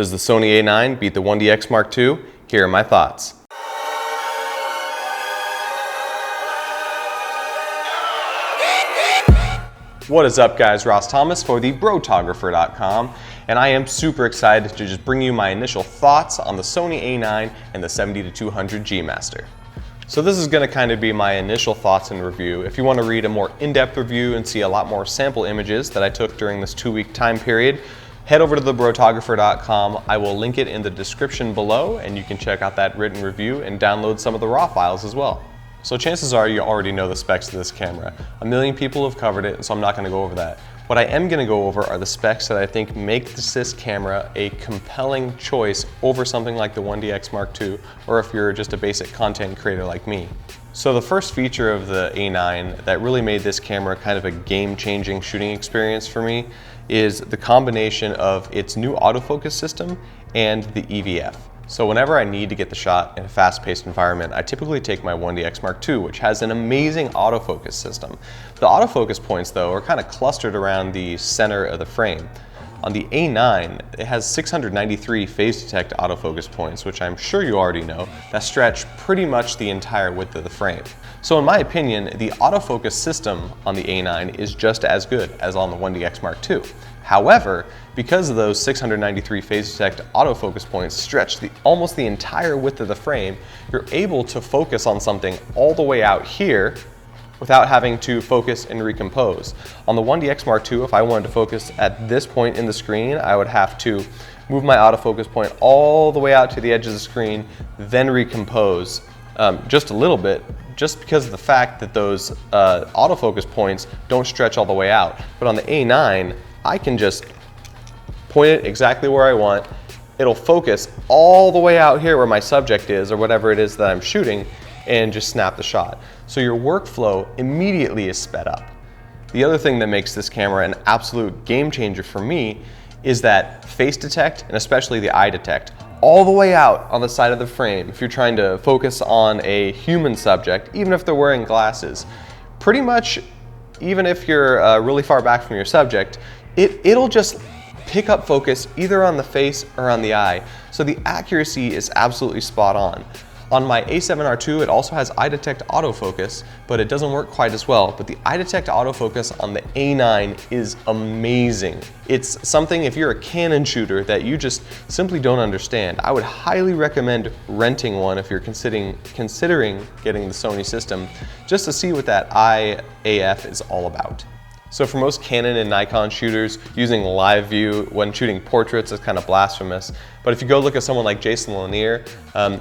Does the Sony A9 beat the 1DX Mark II? Here are my thoughts. What is up, guys? Ross Thomas for the Brotographer.com, and I am super excited to just bring you my initial thoughts on the Sony A9 and the 70-200 G Master. So this is going to kind of be my initial thoughts and review. If you want to read a more in-depth review and see a lot more sample images that I took during this 2-week time period, head over to the Brotographer.com. I will link it in the description below, and you can check out that written review and download some of the raw files as well. So chances are you already know the specs of this camera. A million people have covered it, so I'm not going to go over that. What I am going to go over are the specs that I think make this camera a compelling choice over something like the 1DX Mark II, or if you're just a basic content creator like me. So the first feature of the A9 that really made this camera kind of a game-changing shooting experience for me is the combination of its new autofocus system and the EVF. So whenever I need to get the shot in a fast-paced environment, I typically take my 1DX Mark II, which has an amazing autofocus system. The autofocus points, though, are kind of clustered around the center of the frame. On the A9, it has 693 phase detect autofocus points, which I'm sure you already know, that stretch pretty much the entire width of the frame. So in my opinion, the autofocus system on the A9 is just as good as on the 1DX Mark II. However, because of those 693 phase detect autofocus points stretch almost the entire width of the frame, you're able to focus on something all the way out here without having to focus and recompose. On the 1DX Mark II, if I wanted to focus at this point in the screen, I would have to move my autofocus point all the way out to the edge of the screen, then recompose just a little bit, just because of the fact that those autofocus points don't stretch all the way out. But on the A9, I can just point it exactly where I want. It'll focus all the way out here where my subject is, or whatever it is that I'm shooting, and just snap the shot. So your workflow immediately is sped up. The other thing that makes this camera an absolute game changer for me is that face detect, and especially the eye detect, all the way out on the side of the frame. If you're trying to focus on a human subject, even if they're wearing glasses, pretty much, even if you're really far back from your subject, it'll just pick up focus either on the face or on the eye. So the accuracy is absolutely spot on. On my A7R II, it also has eye detect autofocus, but it doesn't work quite as well. But the eye detect autofocus on the A9 is amazing. It's something, if you're a Canon shooter, that you just simply don't understand. I would highly recommend renting one if you're considering getting the Sony system, just to see what that eye AF is all about. So for most Canon and Nikon shooters, using live view when shooting portraits is kind of blasphemous. But if you go look at someone like Jason Lanier,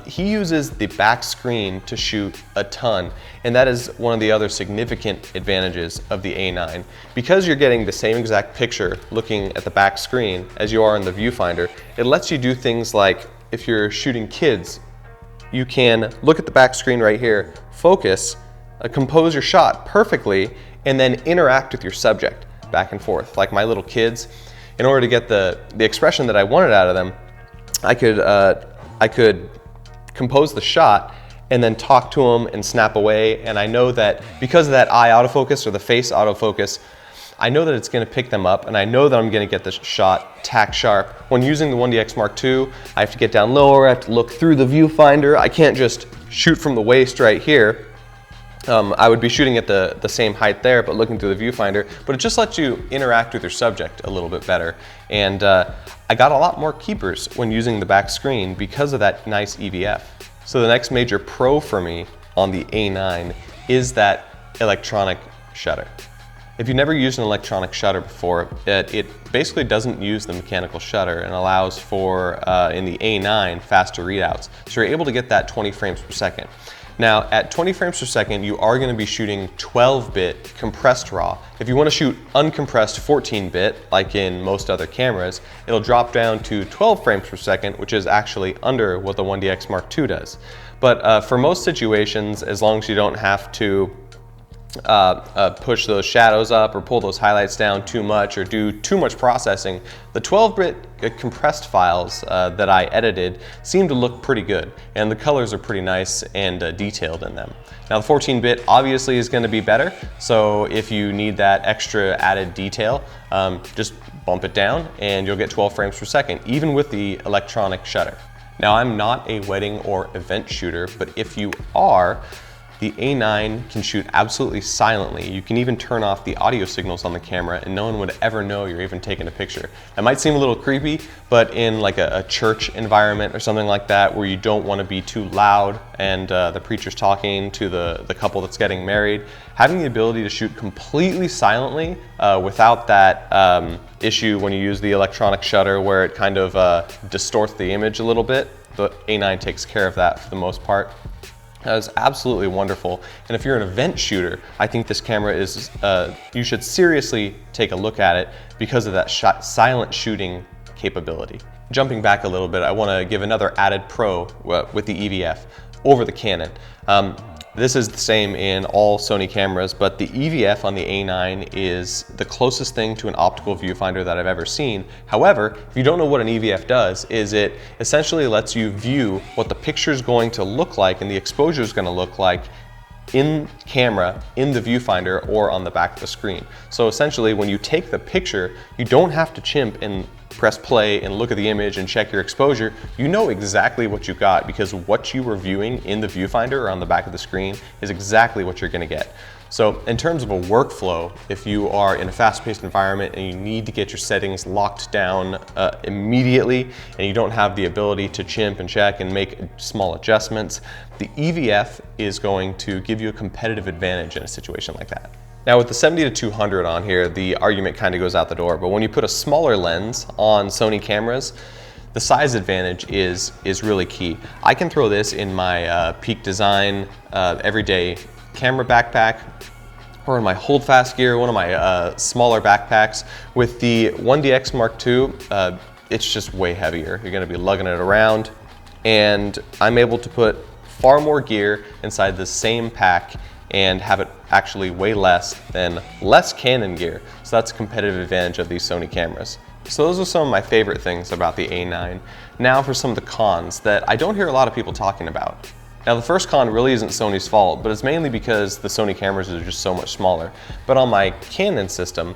he uses the back screen to shoot a ton. And that is one of the other significant advantages of the A9. Because you're getting the same exact picture looking at the back screen as you are in the viewfinder, it lets you do things like, if you're shooting kids, you can look at the back screen right here, focus, compose your shot perfectly, and then interact with your subject back and forth. Like my little kids, in order to get the expression that I wanted out of them, I could compose the shot and then talk to them and snap away. And I know that because of that eye autofocus or the face autofocus, I know that it's going to pick them up, and I know that I'm going to get the shot tack sharp. When using the 1DX Mark II, I have to get down lower, I have to look through the viewfinder. I can't just shoot from the waist right here. I would be shooting at the same height there, but looking through the viewfinder, but it just lets you interact with your subject a little bit better. And I got a lot more keepers when using the back screen because of that nice EVF. So the next major pro for me on the A9 is that electronic shutter. If you've never used an electronic shutter before, it basically doesn't use the mechanical shutter and allows for, in the A9, faster readouts. So you're able to get that 20 frames per second. Now, at 20 frames per second, you are going to be shooting 12-bit compressed RAW. If you want to shoot uncompressed 14-bit, like in most other cameras, it'll drop down to 12 frames per second, which is actually under what the 1DX Mark II does. But for most situations, as long as you don't have to push those shadows up or pull those highlights down too much or do too much processing, the 12-bit compressed files that I edited seem to look pretty good, and the colors are pretty nice and detailed in them. Now the 14-bit obviously is going to be better, so if you need that extra added detail, just bump it down, and you'll get 12 frames per second, even with the electronic shutter. Now, I'm not a wedding or event shooter, but if you are, the A9 can shoot absolutely silently. You can even turn off the audio signals on the camera and no one would ever know you're even taking a picture. That might seem a little creepy, but in like a church environment or something like that where you don't want to be too loud and the preacher's talking to the couple that's getting married, having the ability to shoot completely silently without that issue when you use the electronic shutter where it kind of distorts the image a little bit, the A9 takes care of that for the most part. That is absolutely wonderful. And if you're an event shooter, I think this camera is, you should seriously take a look at it because of that silent shooting capability. Jumping back a little bit, I want to give another added pro with the EVF over the Canon. This is the same in all Sony cameras, but the EVF on the A9 is the closest thing to an optical viewfinder that I've ever seen. However, if you don't know what an EVF does, is it essentially lets you view what the picture is going to look like and the exposure is going to look like in camera, in the viewfinder, or on the back of the screen. So essentially, when you take the picture, you don't have to chimp and press play and look at the image and check your exposure. You know exactly what you got because what you were viewing in the viewfinder or on the back of the screen is exactly what you're gonna get. So in terms of a workflow, if you are in a fast-paced environment and you need to get your settings locked down immediately and you don't have the ability to chimp and check and make small adjustments, the EVF is going to give you a competitive advantage in a situation like that. Now with the 70-200 on here, the argument kind of goes out the door, but when you put a smaller lens on Sony cameras, the size advantage is really key. I can throw this in my Peak Design everyday camera backpack or in my holdfast gear, one of my smaller backpacks. With the 1DX Mark II, it's just way heavier. You're gonna be lugging it around, and I'm able to put far more gear inside the same pack and have it actually weigh less than less Canon gear. So that's a competitive advantage of these Sony cameras. So those are some of my favorite things about the A9. Now for some of the cons that I don't hear a lot of people talking about. Now the first con really isn't Sony's fault, but it's mainly because the Sony cameras are just so much smaller. But on my Canon system,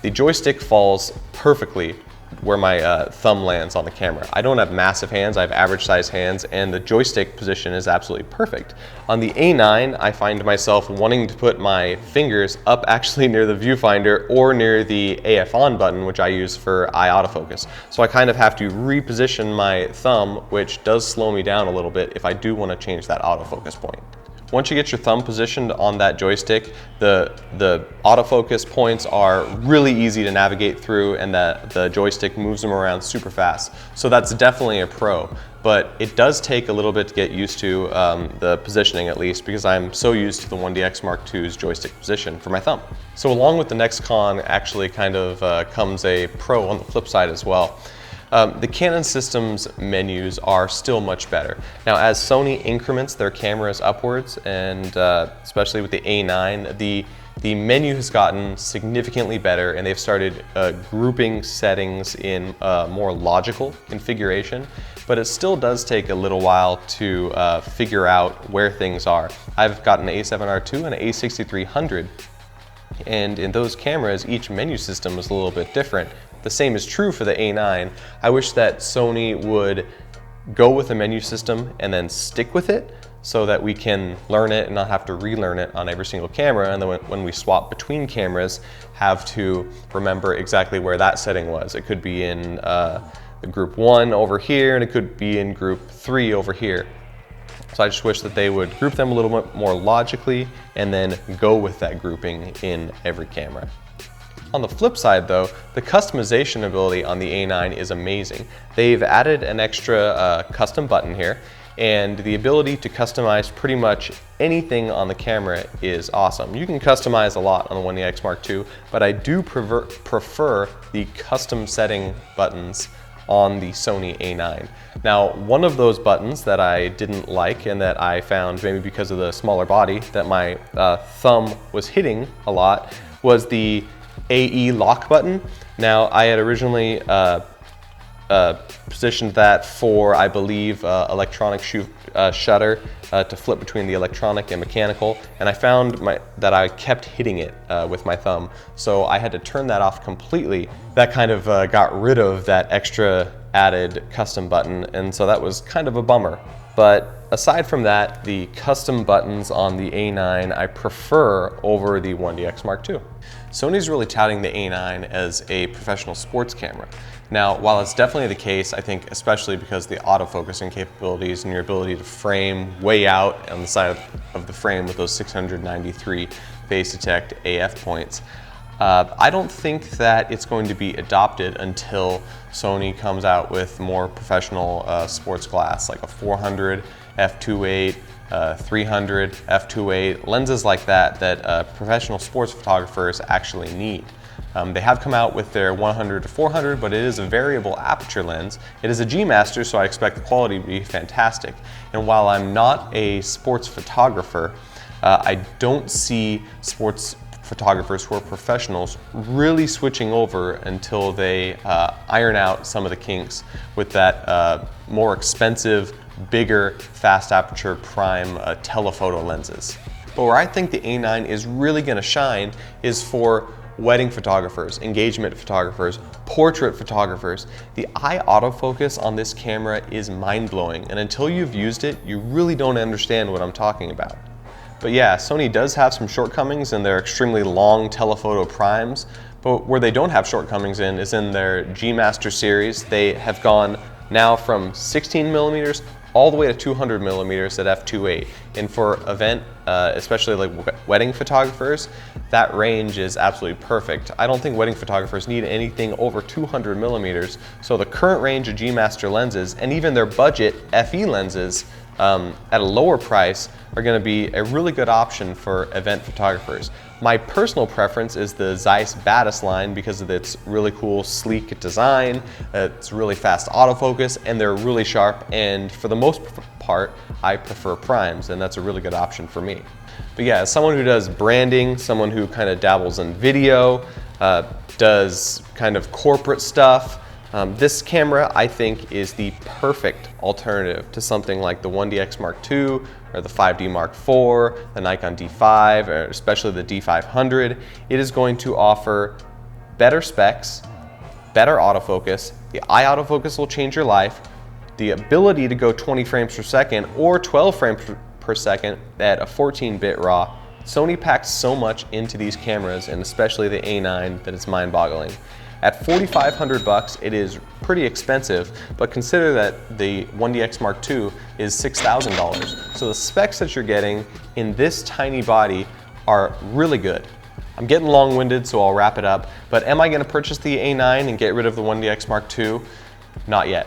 the joystick falls perfectly where my thumb lands on the camera. I don't have massive hands, I have average size hands, and the joystick position is absolutely perfect. On the A9, I find myself wanting to put my fingers up actually near the viewfinder or near the AF on button, which I use for eye autofocus. So I kind of have to reposition my thumb, which does slow me down a little bit if I do want to change that autofocus point. Once you get your thumb positioned on that joystick, the autofocus points are really easy to navigate through, and the joystick moves them around super fast. So that's definitely a pro, but it does take a little bit to get used to the positioning, at least, because I'm so used to the 1DX Mark II's joystick position for my thumb. So along with the next con actually kind of comes a pro on the flip side as well. The Canon system's menus are still much better. Now, as Sony increments their cameras upwards, and especially with the A9, the menu has gotten significantly better, and they've started grouping settings in more logical configuration, but it still does take a little while to figure out where things are. I've got an A7R II and an A6300, and in those cameras, each menu system is a little bit different. The same is true for the A9. I wish that Sony would go with a menu system and then stick with it so that we can learn it and not have to relearn it on every single camera, and then when we swap between cameras, have to remember exactly where that setting was. It could be in group 1 over here, and it could be in group 3 over here. So I just wish that they would group them a little bit more logically and then go with that grouping in every camera. On the flip side though, the customization ability on the A9 is amazing. They've added an extra custom button here, and the ability to customize pretty much anything on the camera is awesome. You can customize a lot on the 1DX Mark II, but I do prefer the custom setting buttons on the Sony A9. Now, one of those buttons that I didn't like, and that I found maybe because of the smaller body that my thumb was hitting a lot, was the AE lock button. Now, I had originally positioned that for, I believe, electronic shutter to flip between the electronic and mechanical, and I found that I kept hitting it with my thumb, so I had to turn that off completely. That kind of got rid of that extra added custom button, and so that was kind of a bummer. But aside from that, the custom buttons on the A9 I prefer over the 1DX Mark II. Sony's really touting the A9 as a professional sports camera. Now, while it's definitely the case, I think especially because the autofocusing capabilities and your ability to frame way out on the side of the frame with those 693 phase detect AF points, I don't think that it's going to be adopted until Sony comes out with more professional sports glass, like a 400 f2.8, 300 f2.8, lenses like that professional sports photographers actually need. They have come out with their 100 to 400, but it is a variable aperture lens. It is a G Master, so I expect the quality to be fantastic. And while I'm not a sports photographer, I don't see sports photographers who are professionals really switching over until they iron out some of the kinks with that more expensive, bigger, fast aperture prime telephoto lenses. But where I think the A9 is really going to shine is for wedding photographers, engagement photographers, portrait photographers. The eye autofocus on this camera is mind-blowing, and until you've used it, you really don't understand what I'm talking about. But yeah, Sony does have some shortcomings in their extremely long telephoto primes, but where they don't have shortcomings is in their G Master series. They have gone now from 16 millimeters all the way to 200 millimeters at f2.8. And for event, especially like wedding photographers, that range is absolutely perfect. I don't think wedding photographers need anything over 200 millimeters. So the current range of G Master lenses and even their budget FE lenses at a lower price are going to be a really good option for event photographers. My personal preference is the Zeiss Batis line because of its really cool, sleek design, it's really fast autofocus, and they're really sharp, and for the most part, I prefer primes, and that's a really good option for me. But yeah, as someone who does branding, someone who kind of dabbles in video, does kind of corporate stuff, this camera, I think, is the perfect alternative to something like the 1DX Mark II or the 5D Mark IV, the Nikon D5, or especially the D500. It is going to offer better specs, better autofocus. The eye autofocus will change your life. The ability to go 20 frames per second or 12 frames per second at a 14-bit RAW. Sony packed so much into these cameras, and especially the A9, that it's mind-boggling. At $4,500 it is pretty expensive, but consider that the 1DX Mark II is $6,000. So the specs that you're getting in this tiny body are really good. I'm getting long-winded, so I'll wrap it up, but am I going to purchase the A9 and get rid of the 1DX Mark II? Not yet.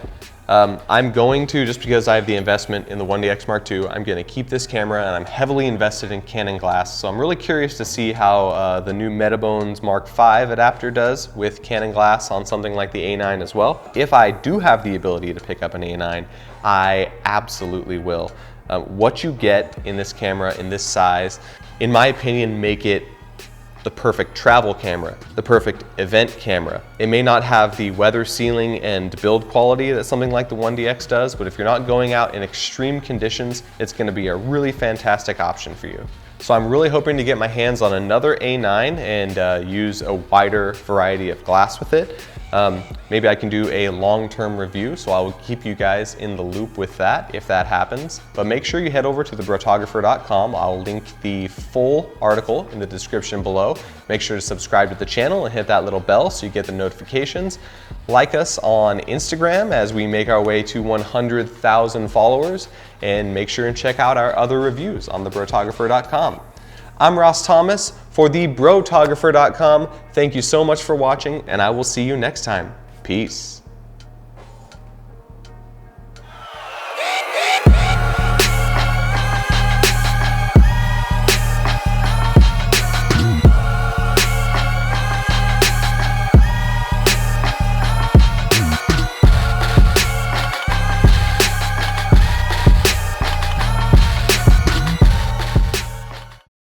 I'm going to, just because I have the investment in the 1DX Mark II, I'm going to keep this camera, and I'm heavily invested in Canon glass, so I'm really curious to see how the new Metabones Mark V adapter does with Canon glass on something like the A9 as well. If I do have the ability to pick up an A9, I absolutely will. What you get in this camera, in this size, in my opinion, make it the perfect travel camera, the perfect event camera. It may not have the weather sealing and build quality that something like the 1DX does, but if you're not going out in extreme conditions, it's going to be a really fantastic option for you. So I'm really hoping to get my hands on another A9 and use a wider variety of glass with it. Maybe I can do a long-term review, so I will keep you guys in the loop with that if that happens. But make sure you head over to thebrotographer.com. I'll link the full article in the description below. Make sure to subscribe to the channel and hit that little bell so you get the notifications. Like us on Instagram as we make our way to 100,000 followers, and make sure and check out our other reviews on thebrotographer.com. I'm Ross Thomas for thebrotographer.com. Thank you so much for watching, and I will see you next time. Peace.